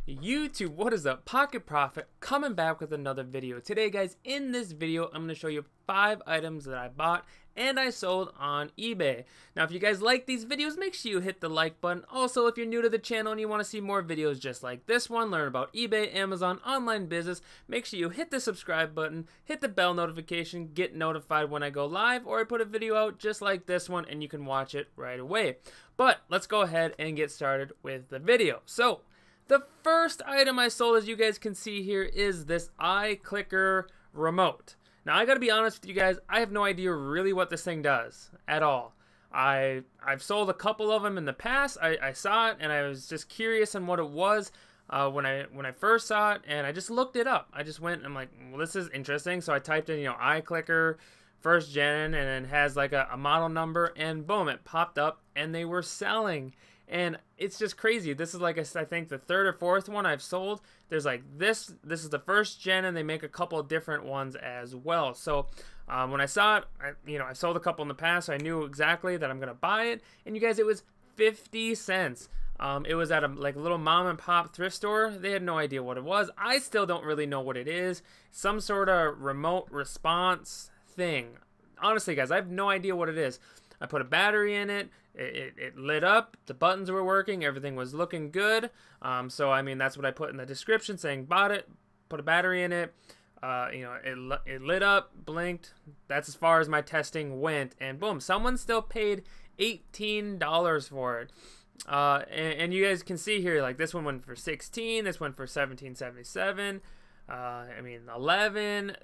YouTube, what is up? Pocket Profit coming back with another video. Today guys, in this video I'm going to show you 5 items that I bought and I sold on eBay. Now if you guys like these videos, make sure you hit the like button. Also, if you're new to the channel and you want to see more videos just like this one, learn about eBay, Amazon, online business, make sure you hit the subscribe button, hit the bell notification, get notified when I go live or I put a video out just like this one and you can watch it right away. But let's go ahead and get started with the video. So the first item I sold, as you guys can see here, is this iClicker remote. Now, I gotta be honest with you guys, I have no idea really what this thing does at all. I've sold a couple of them in the past. I saw it and I was just curious on what it was when I first saw it, and I just looked it up. I just went, I'm like, well, this is interesting. So I typed in, iClicker first gen, and then has like a model number, and boom, it popped up, and they were selling. And it's just crazy. This is like, I think the third or fourth one I've sold. There's like this is the first gen, and they make a couple of different ones as well. So when I saw it, I sold a couple in the past, so I knew exactly that I'm gonna buy it. And you guys, it was 50 cents. It was at a little mom and pop thrift store. They had no idea what it was. I still don't really know what it is. Some sort of remote response thing. Honestly, guys, I have no idea what it is. I put a battery in it. It lit up. The buttons were working. Everything was looking good. So I mean, that's what I put in the description, saying bought it. Put a battery in it. It lit up, blinked. That's as far as my testing went. And boom, someone still paid $18 for it. And you guys can see here, like this one went for 16. This one for 17.77. I mean 11.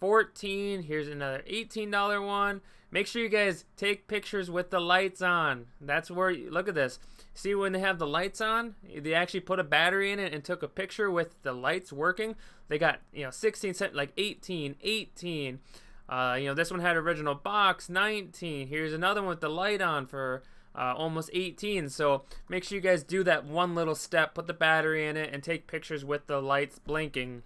14. Here's another $18 one. Make sure you guys take pictures with the lights on. That's where look at this. See, when they have the lights on, they actually put a battery in it and took a picture with the lights working. They got 16 cents, like 18. This one had original box, 19. Here's another one with the light on for almost 18. So make sure you guys do that one little step, put the battery in it and take pictures with the lights blinking.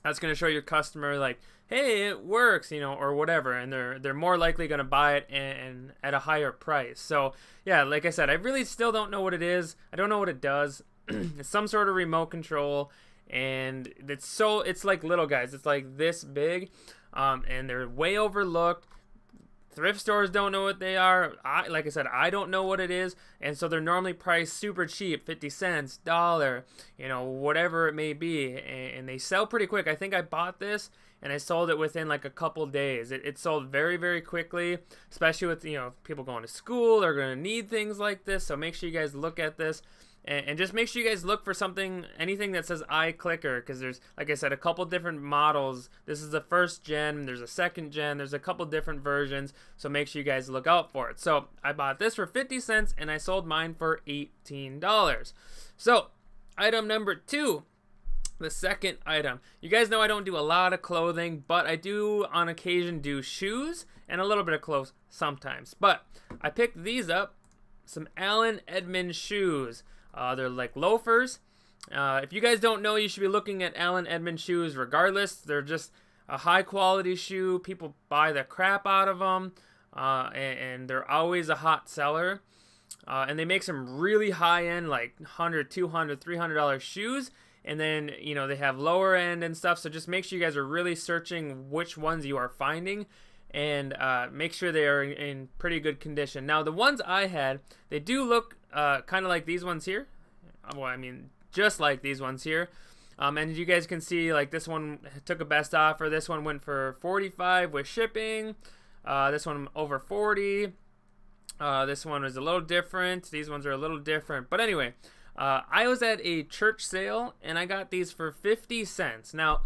That's going to show your customer, like, hey, it works, or whatever, and they're more likely going to buy it and at a higher price. So yeah, like I said, I really still don't know what it is. I don't know what it does. It's some sort of remote control, and it's like little, guys. It's like this big, and they're way overlooked. Thrift stores don't know what they are. Like I said, I don't know what it is, and so they're normally priced super cheap, 50 cents, $1, whatever it may be, and they sell pretty quick. I think I bought this and I sold it within like a couple days. It sold very, very quickly, especially with people going to school. They're going to need things like this, so make sure you guys look at this. And just make sure you guys look for anything that says iClicker, because there's, like I said, a couple different models. This is the first gen, there's a second gen, there's a couple different versions, so make sure you guys look out for it. So I bought this for 50 cents and I sold mine for $18. So item number 2, the second item. You guys know I don't do a lot of clothing, but I do on occasion do shoes and a little bit of clothes sometimes. But I picked these up, some Edmonds shoes. They're like loafers. If you guys don't know, you should be looking at Edmonds shoes regardless. They're just a high quality shoe. People buy the crap out of them, and they're always a hot seller. And they make some really high end, like $100, $200, $300 shoes. And then, they have lower end and stuff. So just make sure you guys are really searching which ones you are finding, and make sure they are in pretty good condition. Now, the ones I had, they do look kind of like these ones here. Well, I mean, just like these ones here. And you guys can see, like, this one took a best offer. This one went for $45 with shipping. This one over $40. This one was a little different. These ones are a little different. But anyway, I was at a church sale, and I got these for 50 cents. Now,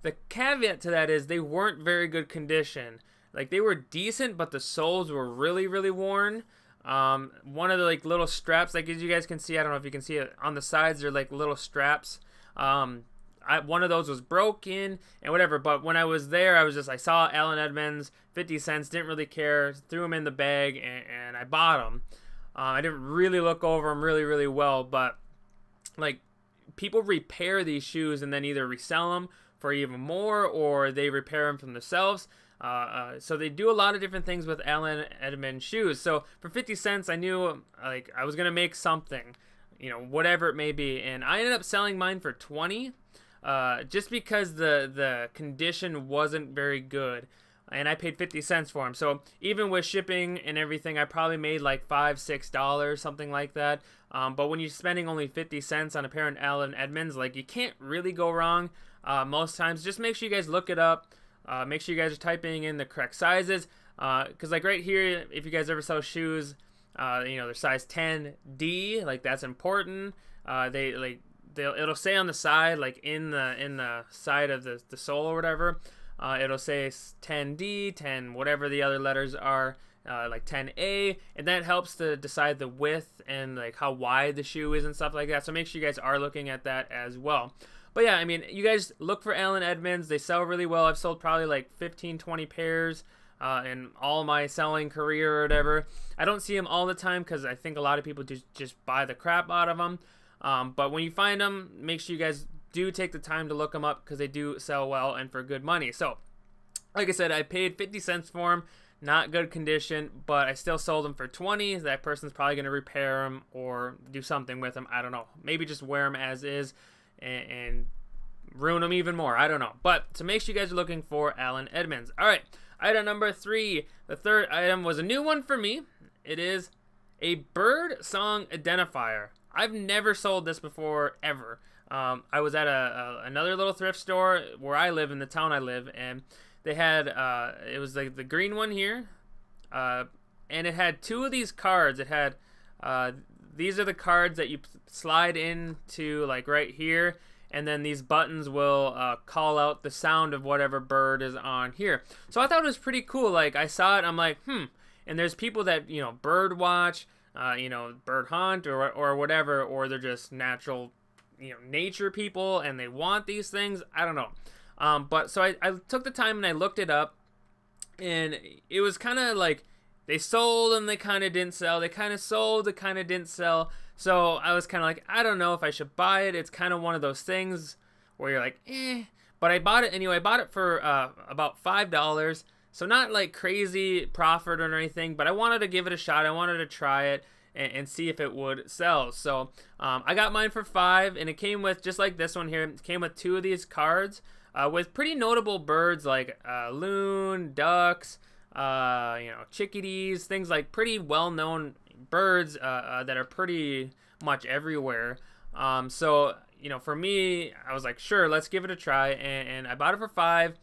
the caveat to that is they weren't very good condition. Like, they were decent, but the soles were really, really worn. One of the little straps, like as you guys can see, I don't know if you can see it on the sides, they're like little straps. One of those was broken and whatever, but when I was there, I saw Edmonds, 50 cents, didn't really care, threw them in the bag, and I bought them. I didn't really look over them really, really well, but like, people repair these shoes and then either resell them for even more, or they repair them from themselves. So they do a lot of different things with Edmonds shoes. So for 50 cents, I knew like I was gonna make something. you know, whatever it may be. And I ended up selling mine for 20, just because the condition wasn't very good, and I paid 50 cents for them. So even with shipping and everything, I probably made like $5-6, something like that. But when you're spending only 50 cents on a pair of Allen Edmonds, like, you can't really go wrong most times. Just make sure you guys look it up. Make sure you guys are typing in the correct sizes, because like right here, if you guys ever sell shoes, you know, they're size 10D, like, that's important. It'll say on the side, like in the side of the sole or whatever, it'll say 10D, 10 whatever the other letters are, like 10A, and that helps to decide the width and like how wide the shoe is and stuff like that. So make sure you guys are looking at that as well. But yeah, I mean, you guys look for Allen Edmonds. They sell really well. I've sold probably like 15-20 pairs in all my selling career or whatever. I don't see them all the time because I think a lot of people just buy the crap out of them. But when you find them, make sure you guys do take the time to look them up, because they do sell well and for good money. So, like I said, I paid 50 cents for them. Not good condition, but I still sold them for 20. That person's probably going to repair them or do something with them. I don't know. Maybe just wear them as is and ruin them even more. I don't know. But so make sure you guys are looking for Allen Edmonds. All right. Item number 3. The third item was a new one for me. It is a bird song identifier. I've never sold this before, ever. I was at another little thrift store where I live, in the town I live, and they had, it was like the green one here, and it had 2 of these cards. It had, these are the cards that you slide into, like, right here, and then these buttons will call out the sound of whatever bird is on here. So I thought it was pretty cool. Like, I saw it, I'm like, and there's people that, you know, bird watch, you know, bird hunt or whatever, or they're just natural, you know, nature people, and they want these things. I don't know. But so I took the time and I looked it up, and it was kind of like they sold and they kind of didn't sell. They kind of sold, they kind of didn't sell. So I was kind of like, I don't know if I should buy it. It's kind of one of those things where you're like, eh. But I bought it anyway. I bought it for about $5. So not like crazy profit or anything, but I wanted to give it a shot. I wanted to try it and see if it would sell. So I got mine for $5, and it came with, just like this one here, it came with 2 of these cards with pretty notable birds like loon, ducks, you know, chickadees, things like pretty well-known birds that are pretty much everywhere. So, you know, for me, I was like, sure, let's give it a try, and I bought it for $5.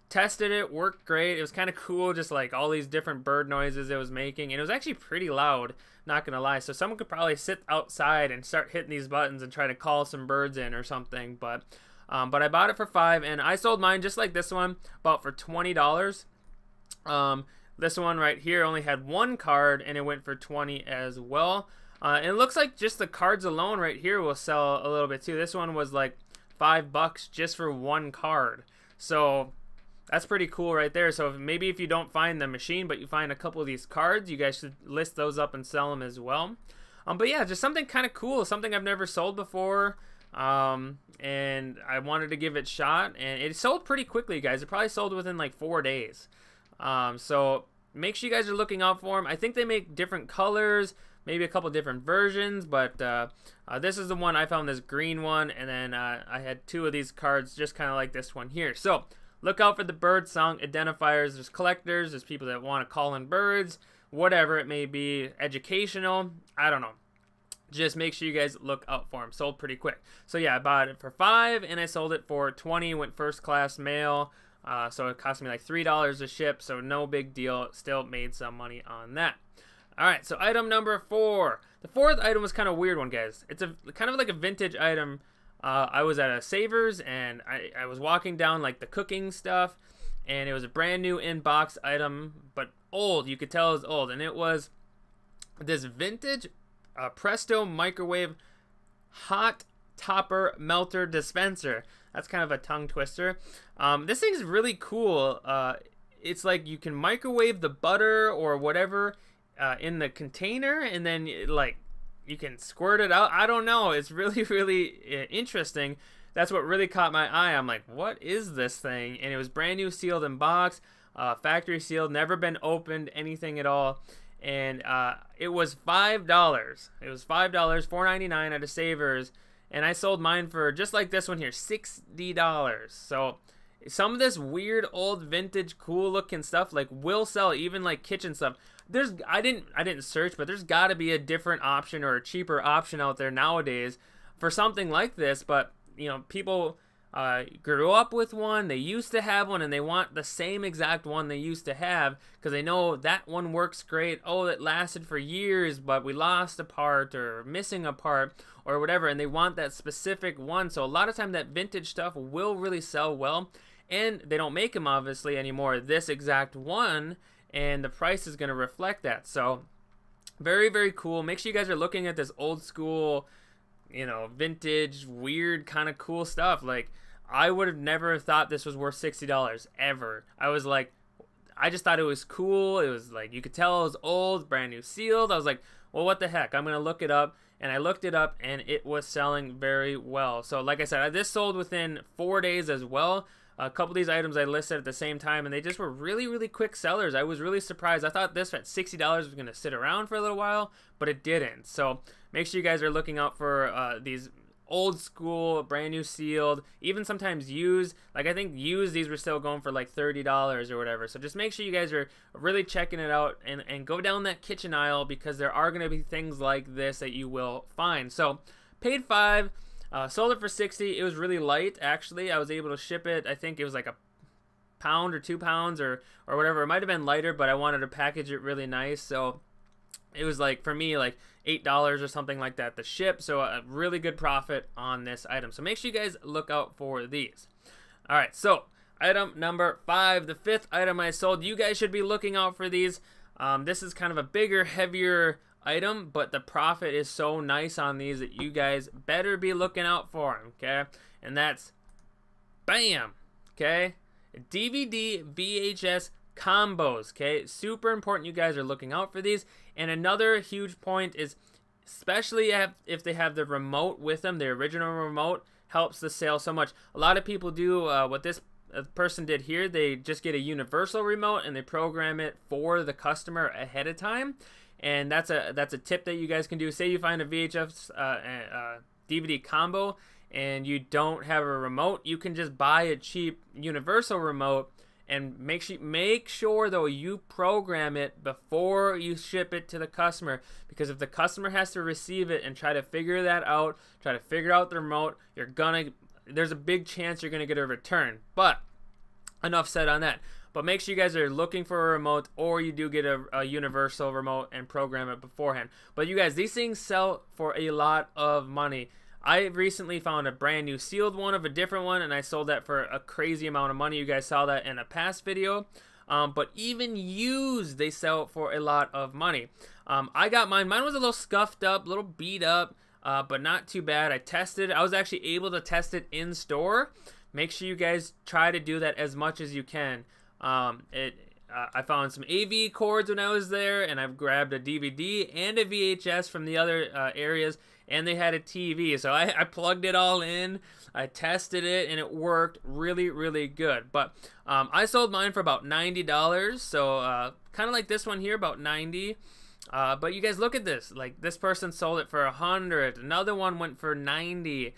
Tested it, worked great. It was kind of cool, just like all these different bird noises it was making, and it was actually pretty loud, not gonna lie. So someone could probably sit outside and start hitting these buttons and try to call some birds in or something. But I bought it for $5, and I sold mine just like this one, about for $20. This one right here only had 1 card, and it went for $20 as well. And it looks like just the cards alone right here will sell a little bit too. This one was like $5 just for 1 card. So that's pretty cool right there. So maybe if you don't find the machine, but you find a couple of these cards, you guys should list those up and sell them as well. But yeah, just something kind of cool, something I've never sold before. And I wanted to give it a shot, and it sold pretty quickly, guys. It probably sold within like 4 days. So make sure you guys are looking out for them. I think they make different colors, maybe a couple different versions, but this is the one I found, this green one, and then I had 2 of these cards just kind of like this one here. So look out for the bird song identifiers. There's collectors, there's people that want to call in birds, whatever it may be, educational, I don't know. Just make sure you guys look out for them. Sold pretty quick. So yeah, I bought it for $5, and I sold it for $20. Went first class mail, so it cost me like $3 to ship, so no big deal. Still made some money on that. All right, so item number 4. The 4th item was kind of a weird one, guys. It's a kind of like a vintage item. I was at a Savers, and I was walking down like the cooking stuff, and it was a brand new in-box item, but old. You could tell it was old, and it was this vintage Presto microwave hot topper melter dispenser. That's kind of a tongue twister. This thing's really cool. It's like you can microwave the butter or whatever in the container, and then like you can squirt it out. I don't know. It's really, really interesting. That's what really caught my eye. I'm like, what is this thing? And it was brand new, sealed in box, factory sealed, never been opened, anything at all. and it was $5. It was $5, $4.99 at a Savers, and I sold mine for, just like this one here, $60. So some of this weird old vintage cool looking stuff like will sell, even like kitchen stuff. I didn't search, but there's got to be a different option or a cheaper option out there nowadays for something like this. But you know, people grew up with one, they used to have one, and they want the same exact one they used to have because they know that one works great. Oh, it lasted for years, but we lost a part or missing a part or whatever, and they want that specific one. So a lot of time that vintage stuff will really sell well, and they don't make them obviously anymore, this exact one, and the price is going to reflect that. So very, very cool. Make sure you guys are looking at this old school, you know, vintage, weird kind of cool stuff. Like, I would have never thought this was worth $60 ever. I was like, I just thought it was cool. It was like, you could tell it was old, brand new sealed. I was like, well, what the heck? I'm going to look it up. And I looked it up, and it was selling very well. So like I said, this sold within 4 days as well. A couple of these items I listed at the same time, and they just were really, really quick sellers. I was really surprised. I thought this at $60 was going to sit around for a little while, but it didn't. So make sure you guys are looking out for these old school, brand new sealed, even sometimes used. Like, I think used, these were still going for like $30 or whatever. So just make sure you guys are really checking it out, and go down that kitchen aisle, because there are going to be things like this that you will find. So paid $5, sold it for $60. It was really light, actually. I was able to ship it. I think it was like a pound or 2 pounds or whatever. It might have been lighter, but I wanted to package it really nice. So it was like, for me, like $8 or something like that to ship. So a really good profit on this item. So make sure you guys look out for these. All right, so item number 5, the 5th item I sold. You guys should be looking out for these. This is kind of a bigger, heavier item, but the profit is so nice on these that you guys better be looking out for them, okay? And that's, bam, okay? DVD VHS combos, okay? Super important you guys are looking out for these. And another huge point is, especially if they have the remote with them, the original remote helps the sale so much. A lot of people do what this person did here. They just get a universal remote and they program it for the customer ahead of time. And that's a tip that you guys can do. Say you find a VHS DVD combo and you don't have a remote, you can just buy a cheap universal remote, and make sure though you program it before you ship it to the customer, because if the customer has to receive it and try to figure that out, try to figure out the remote, there's a big chance you're gonna get a return. But enough said on that. But make sure you guys are looking for a remote, or you do get a universal remote and program it beforehand. But you guys, these things sell for a lot of money. I recently found a brand new sealed one of a different one, and I sold that for a crazy amount of money. You guys saw that in a past video. But even used, they sell for a lot of money. I got mine. Mine was a little scuffed up, a little beat up, but not too bad. I tested it. I was actually able to test it in store. Make sure you guys try to do that as much as you can. I found some AV cords when I was there, and I've grabbed a DVD and a VHS from the other areas, and they had a TV. So I plugged it all in, I tested it, and it worked really, really good. But I sold mine for about $90, so kind of like this one here, about $90. But you guys look at this. Like, this person sold it for $100. Another one went for $90.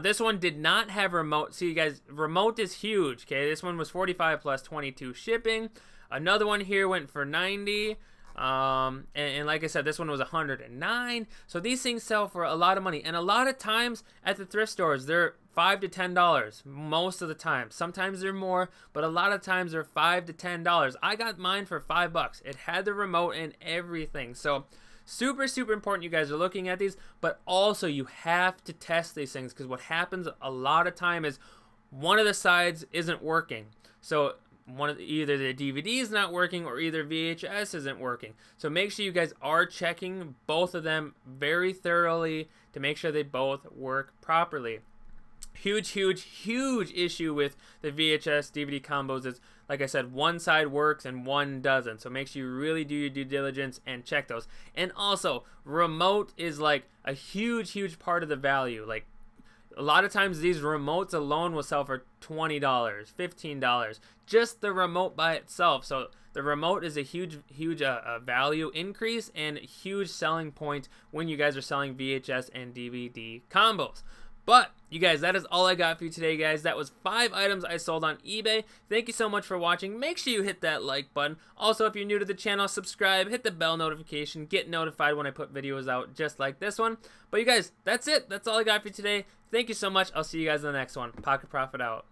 This one did not have remote. See, you guys, remote is huge, okay? This one was $45 plus $22 shipping. Another one here went for $90. And like I said, this one was $109. So these things sell for a lot of money. And a lot of times at the thrift stores, they're $5 to $10 most of the time. Sometimes they're more, but a lot of times they're $5 to $10. I got mine for $5. It had the remote and everything. So super, super important you guys are looking at these, but also you have to test these things, because what happens a lot of time is one of the sides isn't working. So either the DVD is not working, or either VHS isn't working. So make sure you guys are checking both of them very thoroughly to make sure they both work properly. Huge, huge, huge issue with the VHS DVD combos is, like I said, one side works and one doesn't. So make sure you really do your due diligence and check those. And also, remote is like a huge, huge part of the value. Like, a lot of times these remotes alone will sell for $20, $15, just the remote by itself. So the remote is a huge value increase and huge selling point when you guys are selling VHS and DVD combos. But you guys, that is all I got for you today, guys. That was 5 items I sold on eBay. Thank you so much for watching. Make sure you hit that like button. Also, if you're new to the channel, subscribe, hit the bell notification, get notified when I put videos out just like this one. But you guys, that's it. That's all I got for you today. Thank you so much. I'll see you guys in the next one. Pocket Profit out.